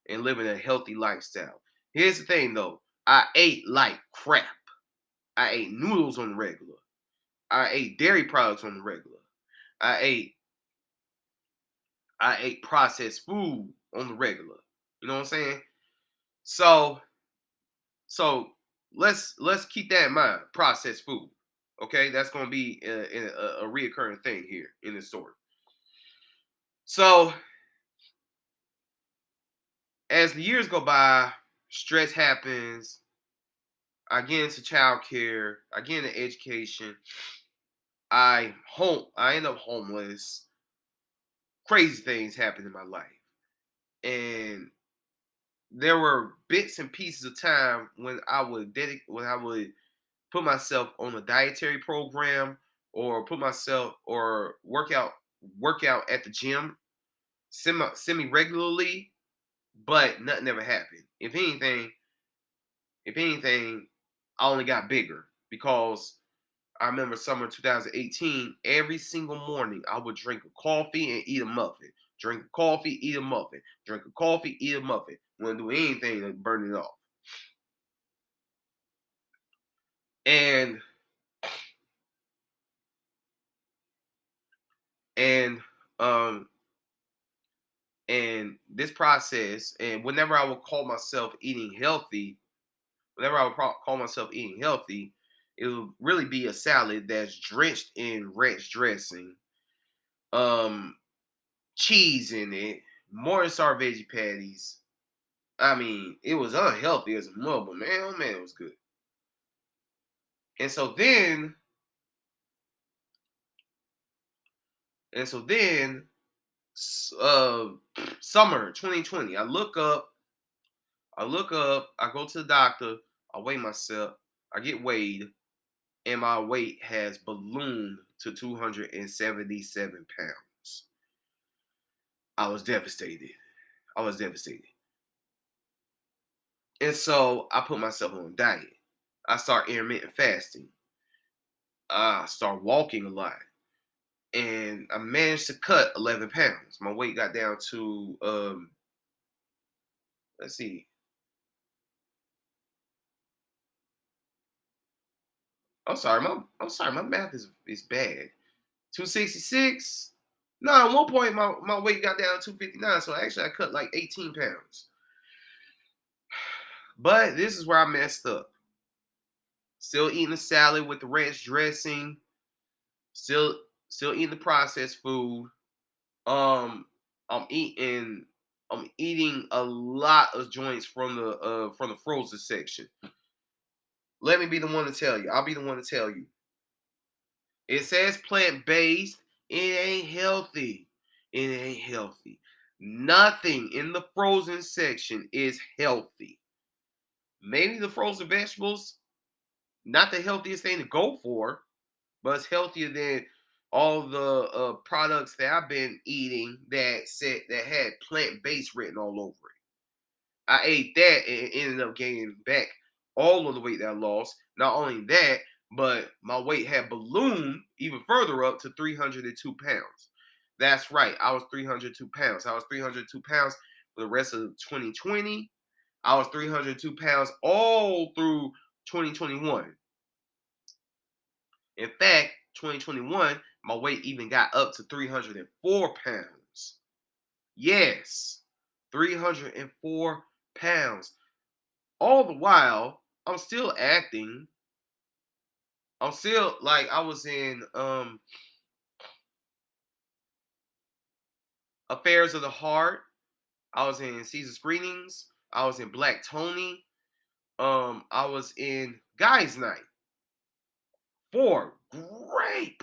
and living a healthy lifestyle. Here's the thing, though. I ate like crap. I ate noodles on the regular. I ate dairy products on the regular. I ate processed food on the regular. You know what I'm saying? So let's keep that in mind. Processed food. Okay, that's going to be a reoccurring thing here in this story. So as the years go by, stress happens. I get into childcare. I get into education. I end up homeless. Crazy things happen in my life, and there were bits and pieces of time when I would put myself on a dietary program or work out at the gym semi regularly, but nothing ever happened. If anything, I only got bigger because I remember summer 2018, every single morning I would drink a coffee and eat a muffin. Drink a coffee, eat a muffin. Drink a coffee, eat a muffin. Wouldn't do anything to burn it off. And this process, and whenever I would call myself eating healthy, it would really be a salad that's drenched in ranch dressing, cheese in it, Morningstar veggie patties. I mean, it was unhealthy as a mother, but man, oh man, it was good. And so then, summer 2020, I look up, I go to the doctor, I weigh myself, I get weighed, and my weight has ballooned to 277 pounds. I was devastated. And so I put myself on a diet. I start intermittent fasting. I start walking a lot. And I managed to cut 11 pounds. My weight got down to, let's see. I'm sorry, my math is bad. 266. No, at one point my weight got down to 259, so actually I cut like 18 pounds. But this is where I messed up. Still eating the salad with the ranch dressing. Still eating the processed food. I'm eating a lot of joints from the frozen section. Let me be the one to tell you. I'll be the one to tell you. It says plant-based. It ain't healthy. Nothing in the frozen section is healthy. Maybe the frozen vegetables, not the healthiest thing to go for, but it's healthier than all the products that I've been eating that had plant-based written all over it. I ate that and ended up gaining back all of the weight that I lost. Not only that, but my weight had ballooned even further up to 302 pounds. That's right. I was 302 pounds. I was 302 pounds for the rest of 2020. I was 302 pounds all through 2021. In fact, 2021, my weight even got up to 304 pounds. Yes, 304 pounds. All the while, I'm still acting. I'm still like I was in Affairs of the Heart. I was in Caesar Screenings. I was in Black Tony. I was in Guys Night. 4 great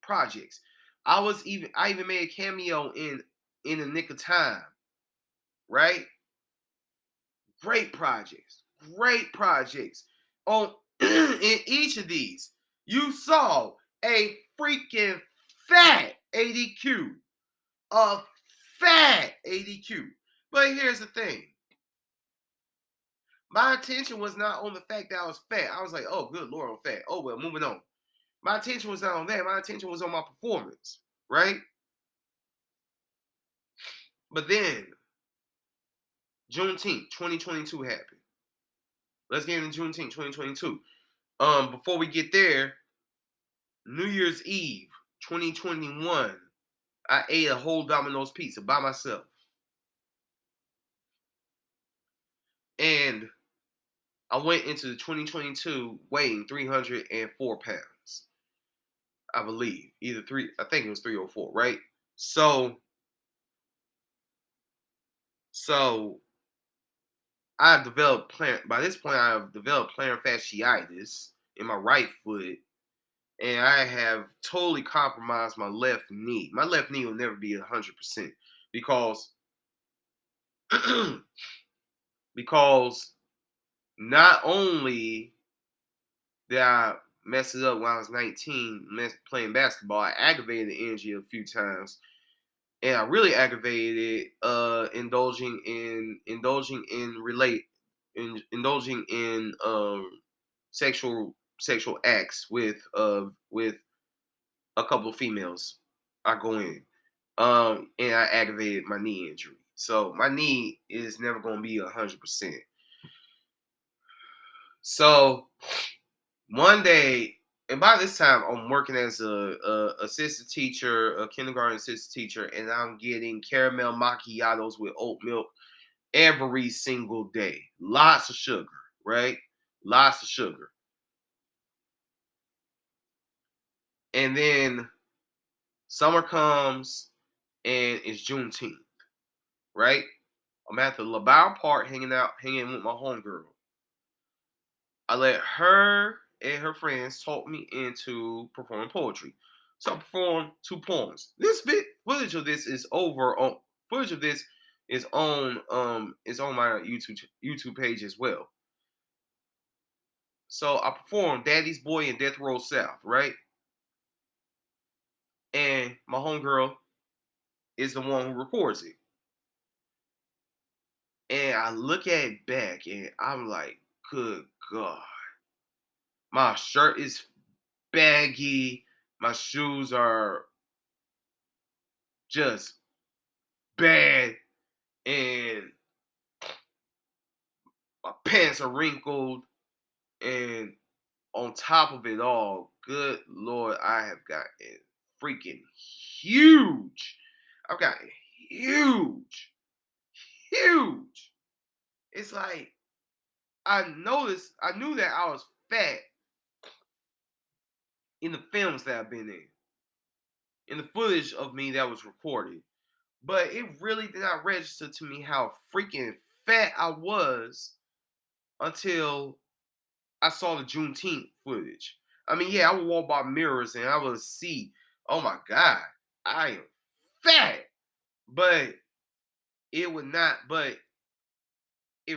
projects. I even made a cameo in The Nick of Time. Right? Great projects. On in each of these, you saw a freaking fat ADQ. A fat ADQ. But here's the thing. My attention was not on the fact that I was fat. I was like, oh, good Lord, I'm fat. Oh, well, moving on. My attention was not on that. My attention was on my performance, right? But then, Juneteenth, 2022 happened. Let's get into Juneteenth, 2022. Before we get there, New Year's Eve, 2021, I ate a whole Domino's pizza by myself. And I went into the 2022 weighing 304 pounds. I believe. I think it was 304, right? So I've developed by this point I've developed plantar fasciitis in my right foot, and I have totally compromised my left knee. My left knee will never be 100% because because not only did I mess it up when I was 19 playing basketball, I aggravated the injury a few times. And I really aggravated it indulging in sexual acts with a couple of females. I go in. And I aggravated my knee injury. So my knee is never gonna be 100%. So one day, and by this time, I'm working as a assistant teacher, a kindergarten assistant teacher, and I'm getting caramel macchiatos with oat milk every single day. Lots of sugar, right? Lots of sugar. And then summer comes, and it's Juneteenth, right? I'm at the LaBelle Park hanging with my homegirl. I let her and her friends talk me into performing poetry. So I performed 2 poems. Footage of this is on my YouTube page as well. So I performed Daddy's Boy and Death Row South, right? And my homegirl is the one who records it. And I look at it back and I'm like, good God. My shirt is baggy. My shoes are just bad. And my pants are wrinkled. And on top of it all, good Lord, I have got a freaking huge. I've got a huge. It's like I knew that I was fat in the films that I've been in the footage of me that was recorded. But it really did not register to me how freaking fat I was until I saw the Juneteenth footage. I mean, yeah, I would walk by mirrors and I would see, oh my God, I am fat. But it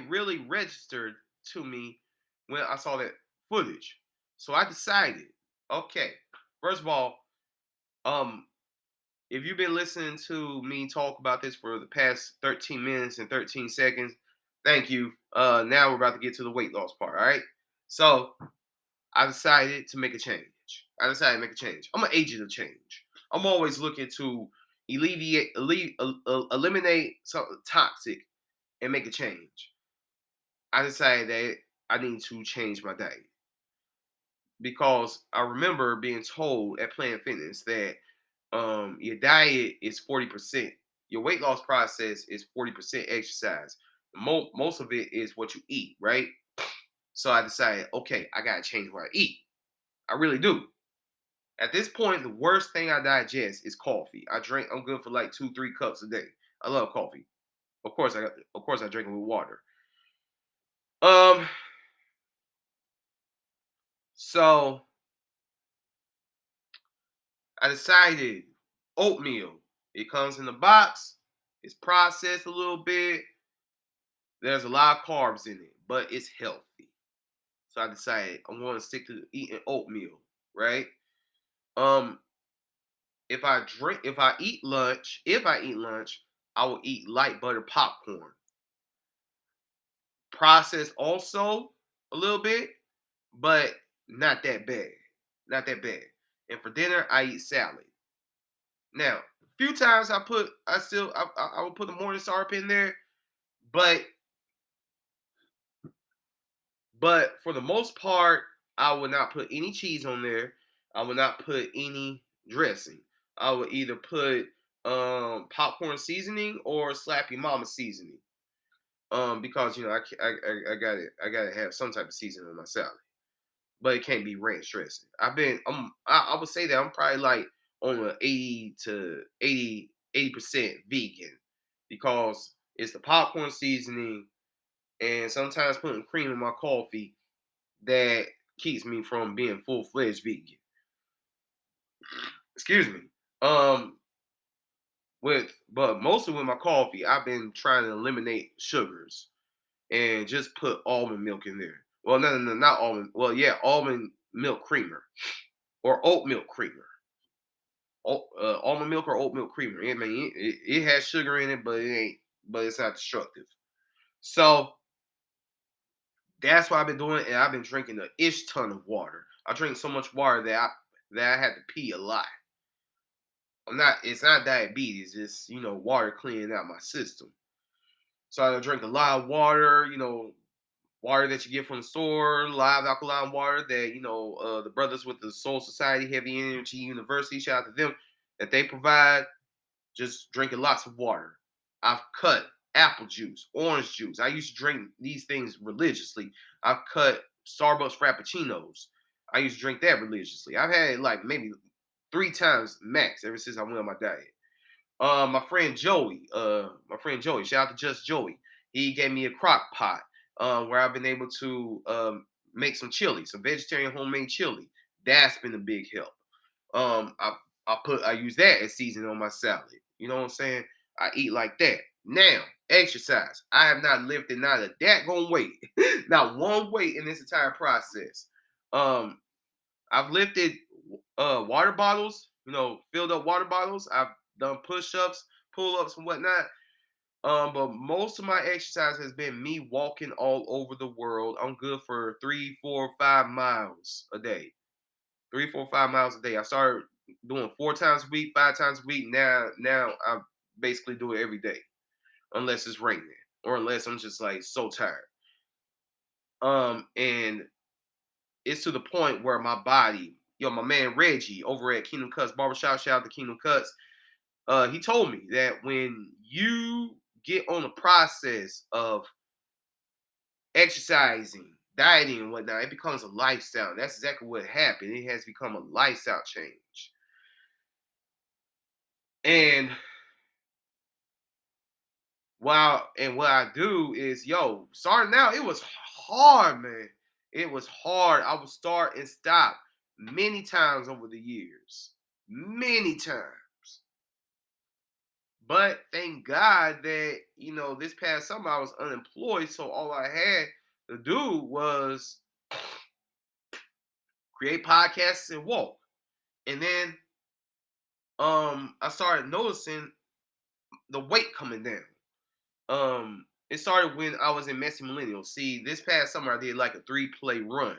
really registered to me when I saw that footage. So I decided, okay, first of all, if you've been listening to me talk about this for the past 13 minutes and 13 seconds, thank you. Now we're about to get to the weight loss part, all right? So I decided to make a change. I'm an agent of change. I'm always looking to eliminate something toxic and make a change. I decided that I need to change my diet because I remember being told at Planet Fitness that your diet is 40%. Your weight loss process is 40% exercise. Most of it is what you eat, right? So I decided, okay, I gotta change what I eat. I really do. At this point, the worst thing I digest is coffee. I'm good for like 2-3 cups a day. I love coffee. Of course I drink it with water. So I decided oatmeal. It comes in the box. It's processed a little bit. There's a lot of carbs in it, but it's healthy. So I decided I'm going to stick to eating oatmeal, right? If I eat lunch, I will eat light butter popcorn. processed also a little bit, but not that bad. Not that bad. And for dinner, I eat salad. Now, a few times I would put the morning syrup in there, but for the most part, I would not put any cheese on there. I would not put any dressing. I would either put popcorn seasoning or Slappy Mama seasoning. Because I gotta have some type of seasoning on my salad, but it can't be ranch dressing. I would say that I'm probably like on a 80% vegan, because it's the popcorn seasoning and sometimes putting cream in my coffee that keeps me from being full-fledged vegan. Excuse me. But mostly with my coffee, I've been trying to eliminate sugars and just put almond milk in there. Well, no, not almond. Well, yeah, almond milk creamer or oat milk creamer. Almond milk or oat milk creamer. I mean, it has sugar in it, but it ain't. But it's not destructive. So that's what I've been doing, and I've been drinking a ish ton of water. I drink so much water that I had to pee a lot. It's not diabetes, it's water cleaning out my system. So I drink a lot of water, water that you get from the store, live alkaline water that, the brothers with the Soul Society Heavy Energy University, shout out to them, that they provide. Just drinking lots of water. I've cut apple juice, orange juice. I used to drink these things religiously. I've cut Starbucks Frappuccinos. I used to drink that religiously. I've had it like maybe 3 times max ever since I went on my diet. My friend Joey, shout out to Just Joey. He gave me a crock pot where I've been able to make some chili, some vegetarian homemade chili. That's been a big help. I use that as seasoning on my salad. You know what I'm saying? I eat like that. Now, exercise. I have not lifted not a daggone weight, not one weight in this entire process. I've lifted water bottles, filled up water bottles. I've done push-ups, pull-ups, and whatnot. But most of my exercise has been me walking all over the world. I'm good for 3, 4, 5 miles a day. 3, 4, 5 miles a day. I started doing 4 times a week, 5 times a week. Now I basically do it every day, unless it's raining or unless I'm just like so tired. And it's to the point where my body, my man Reggie over at Kingdom Cuts Barbershop, shout out to Kingdom Cuts. He told me that when you get on the process of exercising, dieting, and whatnot, it becomes a lifestyle. That's exactly what happened. It has become a lifestyle change. And what I do is, starting out, it was hard, man. It was hard. I would start and stop many times over the years. Many times. But thank God that, this past summer I was unemployed, so all I had to do was create podcasts and walk. And then I started noticing the weight coming down. It started when I was in Messy Millennial. See, this past summer I did like a 3-play run,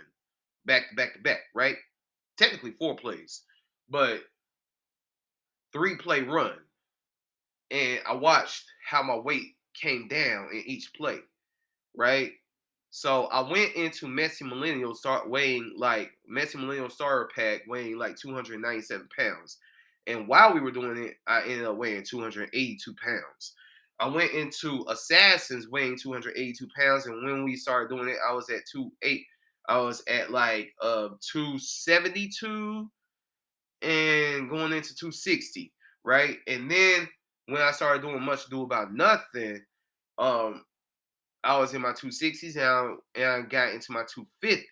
back to back to back, right? Technically 4 plays, but 3-play run. And I watched how my weight came down in each play, right? So I went into Messy Millennial starter pack weighing like 297 pounds. And while we were doing it, I ended up weighing 282 pounds. I went into Assassins weighing 282 pounds. And when we started doing it, I was at 2.8. I was at like 272 and going into 260, right? And then when I started doing Much Ado About Nothing, I was in my 260s and I got into my 250s.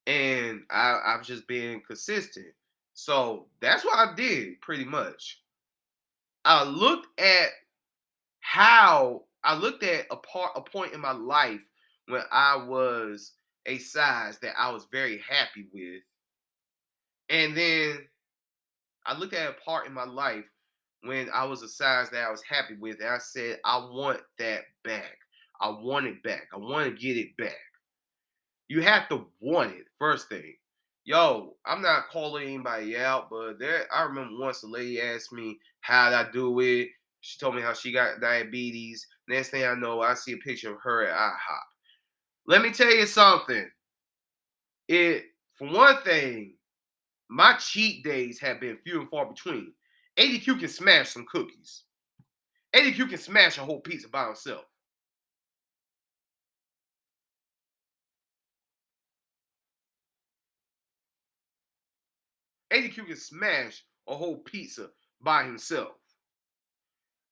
And I've just been consistent. So that's what I did pretty much. I looked at a point in my life when I was a size that I was very happy with. And then I looked at a part in my life when I was a size that I was happy with, and I said, I want that back. I want it back. I want to get it back. You have to want it, first thing. Yo, I'm not calling anybody out, but I remember once a lady asked me how did I do it. She told me how she got diabetes. Next thing I know, I see a picture of her at IHOP. Let me tell you something. For one thing, my cheat days have been few and far between. ADQ can smash some cookies. ADQ can smash a whole pizza by himself. ADQ can smash a whole pizza by himself.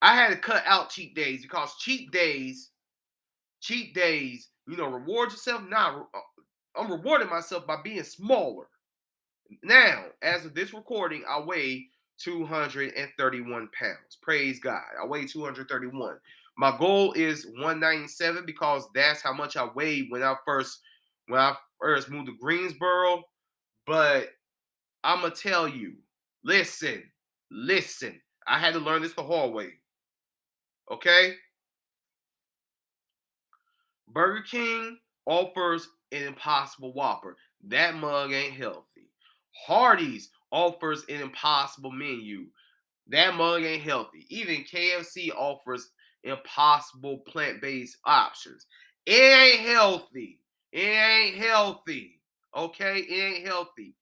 I had to cut out cheat days because cheat days, reward yourself. Nah, I'm rewarding myself by being smaller. Now, as of this recording, I weigh 231 pounds. Praise God. I weigh 231. My goal is 197 because that's how much I weighed when I first moved to Greensboro. But I'm going to tell you, listen. I had to learn this the hard way. Okay? Burger King offers an Impossible Whopper. That mug ain't healthy. Hardee's offers an Impossible menu. That mug ain't healthy. Even KFC offers impossible plant-based options. It ain't healthy. Okay? It ain't healthy.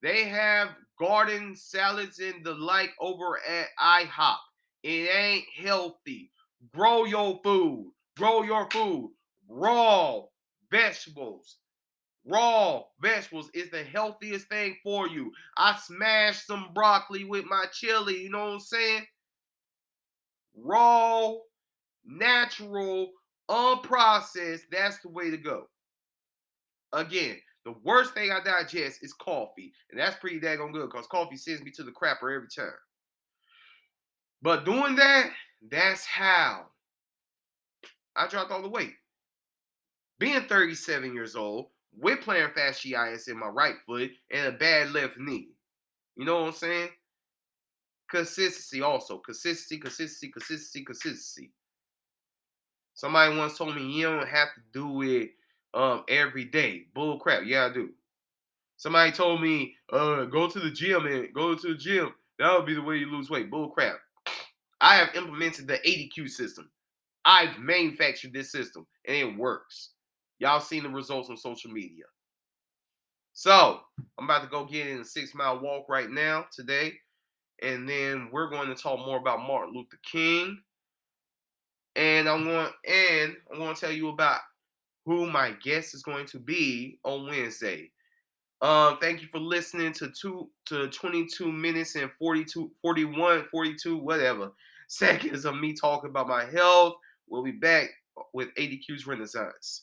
They have garden salads and the like over at IHOP. It ain't healthy. Grow your food. Raw vegetables. Raw vegetables is the healthiest thing for you. I smashed some broccoli with my chili, you know what I'm saying? Raw, natural, unprocessed, that's the way to go. Again, the worst thing I digest is coffee, and that's pretty daggone good because coffee sends me to the crapper every time. But doing that, that's how I dropped all the weight. Being 37 years old, with plantar fasciitis in my right foot and a bad left knee. You know what I'm saying? Consistency also. Consistency. Somebody once told me you don't have to do it every day. Bull crap. Yeah, I do. Somebody told me go to the gym. That would be the way you lose weight. Bull crap. I have implemented the 80Q system. I've manufactured this system and it works. Y'all seen the results on social media. So, I'm about to go get in a 6-mile walk right now today. And then we're going to talk more about Martin Luther King. And I'm going to tell you about who my guest is going to be on Wednesday. Thank you for listening to 22 minutes and 42 whatever seconds of me talking about my health. We'll be back with ADQ's Renaissance.